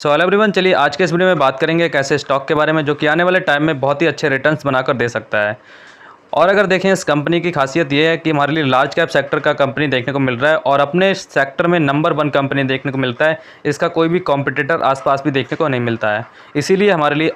So hello everyone, चलिए आज के इस वीडियो में बात करेंगे एक ऐसे स्टॉक के बारे में जो कि आने वाले टाइम में बहुत ही अच्छे रिटर्न्स बनाकर दे सकता है। और अगर देखें, इस कंपनी की खासियत ये है कि हमारे लिए लार्ज कैप सेक्टर का कंपनी देखने को मिल रहा है और अपने सेक्टर में नंबर 1 कंपनी देखने को मिलता है। इसका कोई भी कॉम्पिटिटर आसपास भी देखने को नहीं मिलता है, इसीलिए हमारे लिए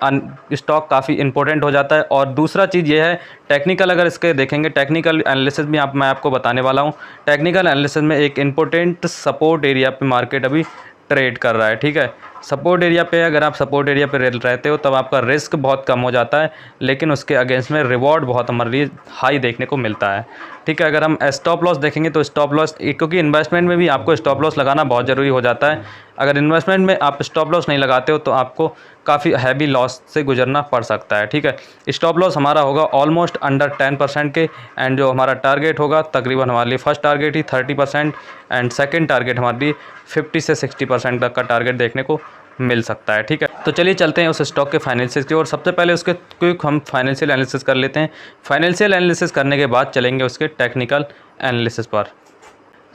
स्टॉक काफ़ी इंपॉर्टेंट हो जाता है। और दूसरा चीज़ ये है, टेक्निकल अगर इसके देखेंगे, टेक्निकल एनालिसिस भी मैं आपको बताने वाला हूँ। टेक्निकल एनालिसिस में एक इंपॉर्टेंट सपोर्ट एरिया पे मार्केट अभी ट्रेड कर रहा है, ठीक है। सपोर्ट एरिया पे अगर आप सपोर्ट एरिया पे रहते हो तब आपका रिस्क बहुत कम हो जाता है, लेकिन उसके अगेंस्ट में रिवॉर्ड बहुत हमारे लिए हाई देखने को मिलता है, ठीक है। अगर हम स्टॉप लॉस देखेंगे तो स्टॉप लॉस, क्योंकि इन्वेस्टमेंट में भी आपको स्टॉप लॉस लगाना बहुत ज़रूरी हो जाता है। अगर इन्वेस्टमेंट में आप स्टॉप लॉस नहीं लगाते हो तो आपको काफ़ी हैवी लॉस से गुजरना पड़ सकता है, ठीक है। स्टॉप लॉस हमारा होगा ऑलमोस्ट अंडर 10% के, एंड जो हमारा टारगेट होगा तकरीबन हमारे लिए first target he 30% and second target हमारे लिए 50 से 60% तक का टारगेट देखने को मिल सकता है, ठीक है। तो चलिए चलते हैं उस स्टॉक के फाइनेंशियल की, और सबसे पहले उसके क्विक हम फाइनेंशियल एनालिसिस कर लेते हैं। फाइनेंशियल एनालिसिस करने के बाद चलेंगे उसके टेक्निकल एनालिसिस पर।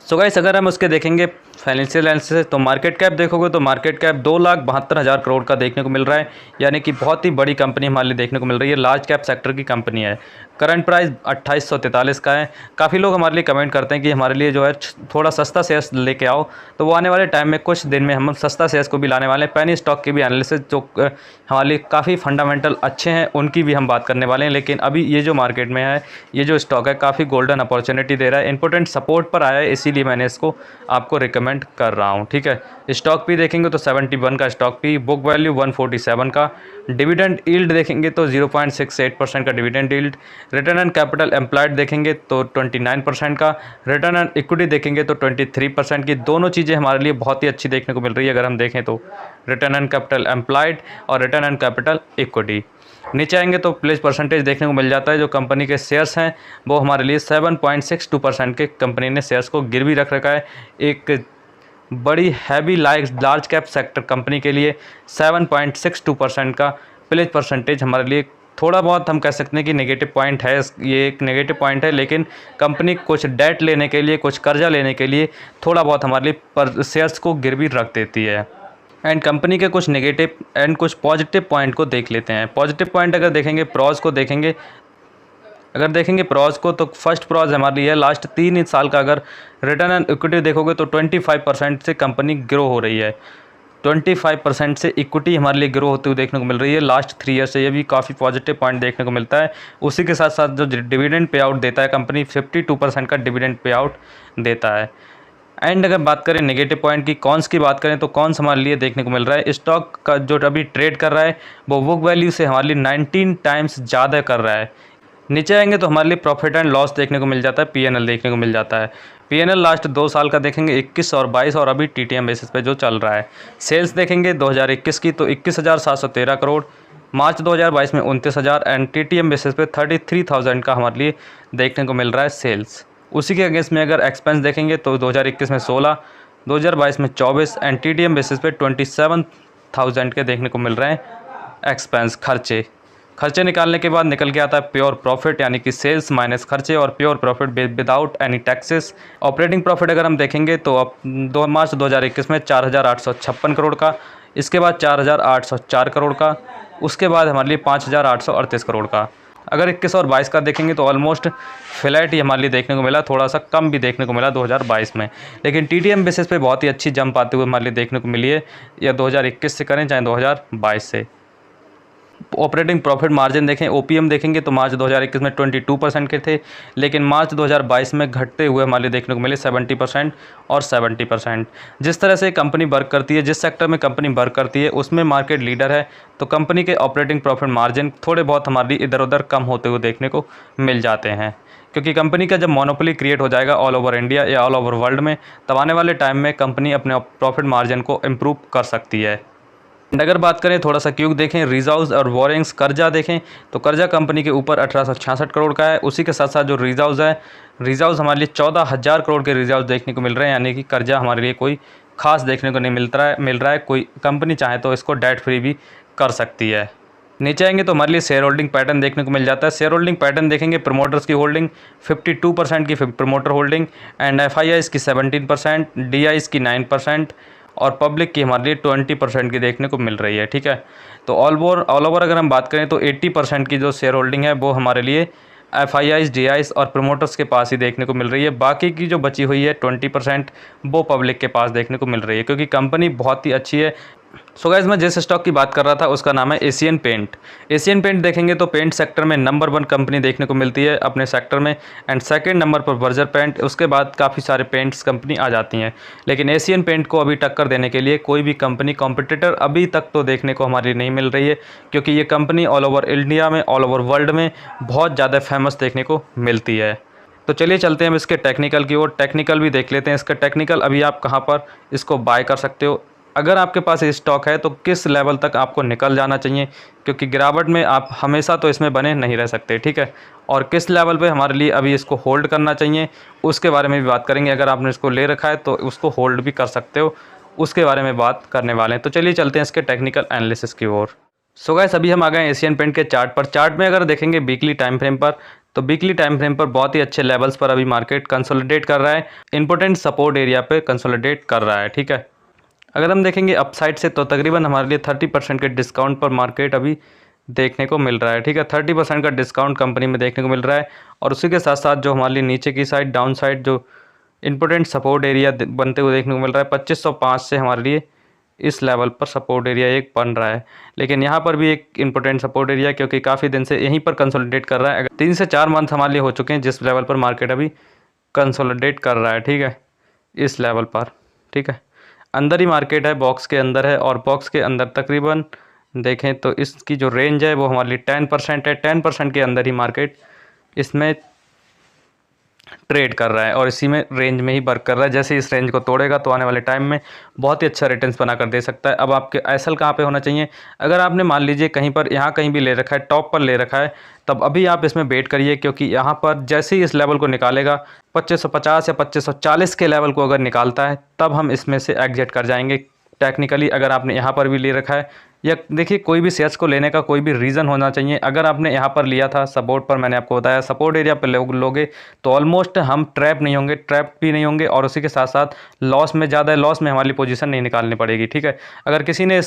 सो गाइस, अगर हम उसके देखेंगे फाइनेंशियल एनालिसिस तो मार्केट कैप देखोगे तो मार्केट कैप 2,72,000 करोड़ का देखने को मिल रहा है, यानी कि बहुत ही बड़ी कंपनी हमारे लिए देखने को मिल रही है। लार्ज कैप सेक्टर की कंपनी है। करंट प्राइस 2843 का है। काफ़ी लोग हमारे लिए कमेंट करते हैं कि हमारे लिए जो है थोड़ा सस्ता शेयर्स लेके आओ, तो वो आने वाले टाइम में कुछ दिन में हम सस्ता शेयर्स को भी लाने वाले हैं। पेनी स्टॉक की भी एनालिसिस जो हमारे लिए काफ़ी फंडामेंटल अच्छे हैं उनकी भी हम बात करने वाले हैं। लेकिन अभी ये जो मार्केट में है, ये जो स्टॉक है काफ़ी गोल्डन अपॉर्चुनिटी दे रहा है, इंपॉर्टेंट सपोर्ट पर आया है, इसीलिए मैंने इसको आपको रिकमेंड कर रहा हूँ, ठीक है। स्टॉक पी देखेंगे तो 71 का स्टॉक पी, बुक वैल्यू 147 का, डिविडेंड यील्ड देखेंगे तो 0.68% का dividend yield, return on capital employed देखेंगे तो 29% का, रिटर्न ऑन इक्विटी देखेंगे तो 23% की। दोनों चीज़ें हमारे लिए बहुत ही अच्छी देखने को मिल रही है अगर हम देखें तो, रिटर्न ऑन कैपिटल एम्प्लॉयड और रिटर्न ऑन कैपिटल इक्विटी। नीचे आएंगे तो प्लेस परसेंटेज देखने को मिल जाता है। जो कंपनी के शेयर्स हैं वो हमारे लिए 7.62% के कंपनी ने शेयर्स को गिरवी रख रखा है। एक बड़ी heavy large cap sector company के लिए 7.62% का प्लेस परसेंटेज हमारे लिए थोड़ा बहुत हम कह सकते हैं कि नेगेटिव पॉइंट है। ये एक नेगेटिव पॉइंट है, लेकिन कंपनी कुछ डेट लेने के लिए, कुछ कर्जा लेने के लिए थोड़ा बहुत हमारे लिए पर शेयर्स को गिरवी रख देती है। एंड कंपनी के कुछ नेगेटिव एंड कुछ पॉजिटिव पॉइंट को देख लेते हैं। पॉजिटिव पॉइंट अगर देखेंगे, प्रॉज को देखेंगे, अगर देखेंगे प्रॉज को तो फर्स्ट प्रॉज हमारी है लास्ट 3 साल का अगर रिटर्न ऑन इक्विटी देखोगे तो 25% से कंपनी ग्रो हो रही है। 25% से इक्विटी हमारे लिए ग्रो होते हुए देखने को मिल रही है लास्ट 3 ईयर से। ये भी काफ़ी पॉजिटिव पॉइंट देखने को मिलता है। उसी के साथ साथ जो डिविडेंड पे आउट देता है कंपनी, 52% का डिविडेंड पे आउट देता है। एंड अगर बात करें नेगेटिव पॉइंट की, कॉन्स की बात करें तो कॉन्स हमारे लिए देखने को मिल रहा है, स्टॉक का जो अभी ट्रेड कर रहा है वो बुक वैल्यू से हमारे लिए 19 टाइम्स ज़्यादा कर रहा है। नीचे आएंगे तो हमारे लिए प्रॉफिट एंड लॉस देखने को मिल जाता है, पीएनएल देखने को मिल जाता है। पीएनएल लास्ट 2 साल का देखेंगे 21 और 22 और अभी टीटीएम बेसिस पे जो चल रहा है। सेल्स देखेंगे 2021 की तो 21,713 करोड़, मार्च 2022 में 29,000 एंड टीटीएम बेसिस पे 33,000 का हमारे लिए देखने को मिल रहा है सेल्स। उसी के अगेंस्ट में अगर एक्सपेंस देखेंगे तो 2021 में 16, 2022 में 24 एंड टीटीएम बेसिस पे 27,000 के देखने को मिल रहे हैं एक्सपेंस, खर्चे निकालने के बाद निकल के आता है प्योर प्रॉफिट, यानी कि सेल्स माइनस खर्चे और pure profit without any taxes. Operating profit अगर हम देखेंगे तो अब 2 मार्च 2021 में 4,856 करोड़ का, इसके बाद 4,804 करोड़ का, उसके बाद हमारे लिए 5,838 करोड़ का। अगर 21 और 22 का देखेंगे तो ऑलमोस्ट फ्लैट ही हमारे लिए देखने को मिला, थोड़ा सा कम भी देखने को मिला 2022 में। लेकिन टीटीएम बेसिस पे बहुत ही अच्छी जंप आते हुए हमारे लिए देखने को मिली है, या 2021 से करें चाहे 2022 से। ऑपरेटिंग प्रॉफिट मार्जिन देखें, ओपीएम देखेंगे तो मार्च 2021 में 22% के थे, लेकिन मार्च 2022 में घटते हुए हमारे देखने को मिले 70% और 70%। जिस तरह से कंपनी वर्क करती है, जिस सेक्टर में कंपनी वर्क करती है उसमें मार्केट लीडर है, तो कंपनी के ऑपरेटिंग प्रॉफिट मार्जिन थोड़े बहुत हमारे इधर उधर कम होते हुए देखने को मिल जाते हैं। क्योंकि कंपनी का जब मोनोपोली क्रिएट हो जाएगा ऑल ओवर इंडिया या ऑल ओवर वर्ल्ड में, तब आने वाले टाइम में कंपनी अपने प्रॉफिट मार्जिन को इम्प्रूव कर सकती है। अगर बात करें थोड़ा सा क्यूक देखें, रिजर्व्स और बोरिंग्स, कर्जा देखें तो कर्जा कंपनी के ऊपर 1866 करोड़ का है। उसी के साथ साथ जो रिजर्व्स है, रिजर्व्स हमारे लिए 14,000 करोड़ के रिजर्व्स देखने को मिल रहे हैं, यानी कि कर्जा हमारे लिए कोई खास देखने को नहीं मिल रहा है। कोई कंपनी चाहे तो इसको डेट फ्री भी कर सकती है। नीचे आएंगे तो हमारे लिए शेयर होल्डिंग पैटर्न देखने को मिल जाता है। शेयर होल्डिंग पैटर्न देखेंगे, प्रमोटर्स की होल्डिंग 52% की प्रमोटर होल्डिंग एंड एफआईआईस की 17%, डीआईस की 9% और पब्लिक की हमारे लिए 20% की देखने को मिल रही है। ठीक है, तो ऑल ओवर अगर हम बात करें तो 80% की जो शेयर होल्डिंग है वो हमारे लिए FIIs, DIs और प्रमोटर्स के पास ही देखने को मिल रही है। बाकी की जो बची हुई है 20% वो पब्लिक के पास देखने को मिल रही है, क्योंकि कंपनी बहुत ही अच्छी है। सो गाइस, मैं जिस स्टॉक की बात कर रहा था उसका नाम है एशियन पेंट। एशियन पेंट देखेंगे तो पेंट सेक्टर में नंबर 1 कंपनी देखने को मिलती है अपने सेक्टर में, एंड सेकंड नंबर पर बर्जर पेंट, उसके बाद काफ़ी सारे पेंट्स कंपनी आ जाती हैं। लेकिन एशियन पेंट को अभी टक्कर देने के लिए कोई भी कंपनी कॉम्पिटिटर अभी तक तो देखने को हमारी नहीं मिल रही है, क्योंकि ये कंपनी ऑल ओवर इंडिया में, ऑल ओवर वर्ल्ड में बहुत ज़्यादा फेमस देखने को मिलती है। तो चलिए चलते हैं हम इसके टेक्निकल की ओर, टेक्निकल भी देख लेते हैं। इसका टेक्निकल अभी आप कहाँ पर इसको बाय कर सकते हो, अगर आपके पास ये स्टॉक है तो किस लेवल तक आपको निकल जाना चाहिए, क्योंकि गिरावट में आप हमेशा तो इसमें बने नहीं रह सकते। ठीक है, और किस लेवल पे हमारे लिए अभी इसको होल्ड करना चाहिए उसके बारे में भी बात करेंगे। अगर आपने इसको ले रखा है तो उसको होल्ड भी कर सकते हो, उसके बारे में बात करने वाले हैं। तो चलिए चलते हैं इसके टेक्निकल एनालिसिस की ओर। सो गाइस, अभी हम आ गए एशियन पेंट के चार्ट पर। चार्ट में अगर देखेंगे वीकली टाइम फ्रेम पर, तो वीकली टाइम फ्रेम पर बहुत ही अच्छे लेवल्स पर अभी मार्केट कंसोलिडेट कर रहा है, इंपॉर्टेंट सपोर्ट एरिया पे कंसोलिडेट कर रहा है। ठीक है, अगर हम देखेंगे अपसाइड से तो तकरीबन हमारे लिए 30% के डिस्काउंट पर मार्केट अभी देखने को मिल रहा है। ठीक है, 30% का डिस्काउंट कंपनी में देखने को मिल रहा है, और उसी के साथ साथ जो हमारे लिए नीचे की साइड डाउन साइड जो इंपॉर्टेंट सपोर्ट एरिया बनते हुए देखने को मिल रहा है 2505 से हमारे लिए इस लेवल पर सपोर्ट एरिया एक बन रहा है। लेकिन यहाँ पर भी एक इंपॉर्टेंट सपोर्ट एरिया, क्योंकि काफ़ी दिन से यहीं पर कंसोलिडेट कर रहा है। अगर 3 से 4 मंथ हमारे लिए हो चुके हैं जिस लेवल पर मार्केट अभी कंसोलिडेट कर रहा है। ठीक है, इस लेवल पर। ठीक है, अंदर ही मार्केट है, बॉक्स के अंदर है, और बॉक्स के अंदर तकरीबन देखें तो इसकी जो रेंज है वो हमारे लिए 10% है। 10% के अंदर ही मार्केट इसमें ट्रेड कर रहा है, और इसी में रेंज में ही वर्क कर रहा है। जैसे इस रेंज को तोड़ेगा तो आने वाले टाइम में बहुत ही अच्छा रिटर्न्स बना कर दे सकता है। अब आपके एसएल कहाँ पे होना चाहिए, अगर आपने मान लीजिए कहीं पर यहाँ कहीं भी ले रखा है, टॉप पर ले रखा है, तब अभी आप इसमें वेट करिए, क्योंकि यहाँ पर जैसे ही इस लेवल को निकालेगा 2550 या 2540 के लेवल को अगर निकालता है तब हम इसमें से एग्जिट कर जाएंगे। टेक्निकली अगर आपने यहाँ पर भी ले रखा है, या देखिए कोई भी शेयर्स को लेने का कोई भी रीज़न होना चाहिए। अगर आपने यहाँ पर लिया था सपोर्ट पर, मैंने आपको बताया सपोर्ट एरिया पर लोगे तो ऑलमोस्ट हम ट्रैप नहीं होंगे, ट्रैप भी नहीं होंगे, और उसी के साथ साथ लॉस में ज़्यादा लॉस में हमारी पोजीशन नहीं निकालनी पड़ेगी। ठीक है, अगर किसी ने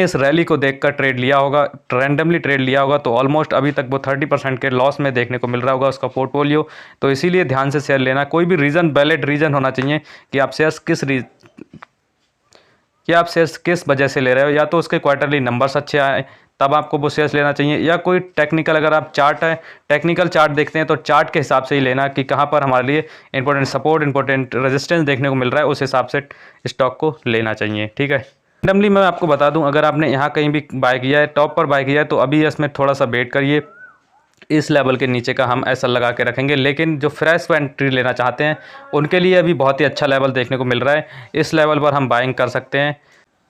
इस रैली को देखकर ट्रेड लिया होगा, रैंडमली ट्रेड लिया होगा, तो ऑलमोस्ट अभी तक वो 30% के लॉस में देखने को मिल रहा होगा उसका पोर्टफोलियो। तो इसीलिए ध्यान से शेयर लेना, कोई भी रीज़न, वैलिड रीज़न होना चाहिए कि आप शेयर्स किस वजह से ले रहे हो। या तो उसके क्वार्टरली नंबर्स अच्छे आए तब आपको वो शेयर्स लेना चाहिए, या कोई टेक्निकल, अगर आप टेक्निकल चार्ट देखते हैं तो चार्ट के हिसाब से ही लेना कि कहाँ पर हमारे लिए इंपॉर्टेंट सपोर्ट, इंपॉर्टेंट रेजिस्टेंस देखने को मिल रहा है, उस हिसाब से स्टॉक को लेना चाहिए। ठीक है, रैंडमली मैं आपको बता दूं, अगर आपने यहाँ कहीं भी बाय किया है, टॉप पर बाय किया है, तो अभी इसमें थोड़ा सा वेट करिए, इस लेवल के नीचे का हम ऐसा लगा के रखेंगे। लेकिन जो फ्रेश एंट्री लेना चाहते हैं उनके लिए अभी बहुत ही अच्छा लेवल देखने को मिल रहा है, इस लेवल पर हम बाइंग कर सकते हैं।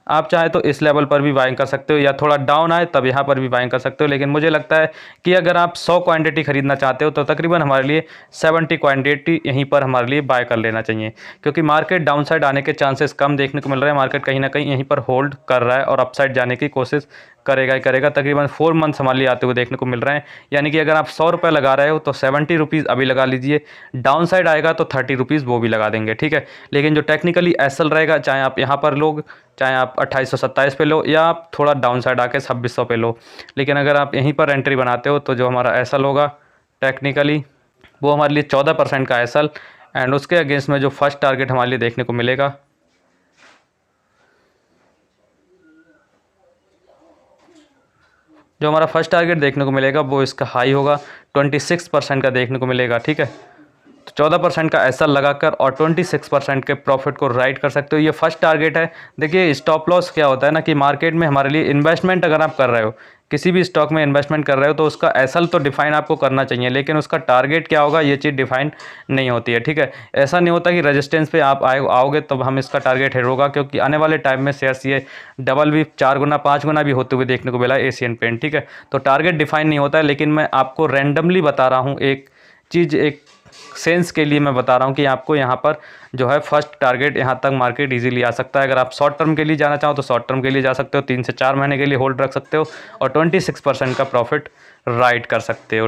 आप चाहे तो इस लेवल पर भी बाइंग कर सकते हो, या थोड़ा डाउन आए तब यहाँ पर भी बाइंग कर सकते हो। लेकिन मुझे लगता है कि अगर आप 100 क्वांटिटी खरीदना चाहते हो तो तकरीबन हमारे लिए 70 क्वांटिटी यहीं पर हमारे लिए बाय कर लेना चाहिए, क्योंकि मार्केट डाउनसाइड आने के चांसेस कम देखने को मिल रहे हैं। मार्केट कहीं ना कहीं यहीं पर होल्ड कर रहा है और अपसाइड जाने की कोशिश करेगा ही करेगा। तकरीबन 4 मंथ्स हमारे लिए आते हुए देखने को मिल रहे हैं, यानी कि अगर आप 100 रुपये लगा रहे हो तो 70 रुपीज़ अभी लगा लीजिए, डाउन साइड आएगा तो 30 रुपीज़ वो भी लगा देंगे। ठीक है, लेकिन जो टेक्निकली एसएल रहेगा, चाहे आप यहाँ पर लो, चाहे आप 2827 पे लो, या आप थोड़ा डाउन साइड आके 2600 पे लो, लेकिन अगर आप यहीं पर एंट्री बनाते हो तो जो हमारा एसएल होगा टेक्निकली वो हमारे लिए 14% का एसएल, एंड उसके अगेंस्ट में जो फर्स्ट टारगेट हमारे लिए देखने को मिलेगा, जो हमारा फर्स्ट टारगेट देखने को मिलेगा वो इसका हाई होगा 26% का देखने को मिलेगा। ठीक है, तो 14% का एसएल लगाकर और 26% के प्रॉफिट को राइट कर सकते हो, ये फर्स्ट टारगेट है। देखिए स्टॉप लॉस क्या होता है ना, कि मार्केट में हमारे लिए इन्वेस्टमेंट अगर आप कर रहे हो, किसी भी स्टॉक में इन्वेस्टमेंट कर रहे हो, तो उसका एसएल तो डिफाइन आपको करना चाहिए, लेकिन उसका टारगेट क्या होगा ये चीज़ डिफाइन नहीं होती है। ठीक है, ऐसा नहीं होता कि रेजिस्टेंस पे आप आओगे तब हम इसका टारगेट हिट होगा, क्योंकि आने वाले टाइम में शेयर्स ये डबल भी, 4 गुना 5 गुना भी होते हुए देखने को मिला है एशियन पेंट। ठीक है, तो टारगेट डिफाइन नहीं होता है, लेकिन मैं आपको रैंडमली बता रहा हूँ, एक चीज़, एक सेंस के लिए मैं बता रहा हूँ कि आपको यहाँ पर जो है फर्स्ट टारगेट यहाँ तक मार्केट इजीली आ सकता है। अगर आप शॉर्ट टर्म के लिए जाना चाहो तो शॉर्ट टर्म के लिए जा सकते हो, 3 से 4 महीने के लिए होल्ड रख सकते हो और 26% का प्रॉफिट राइट कर सकते हो।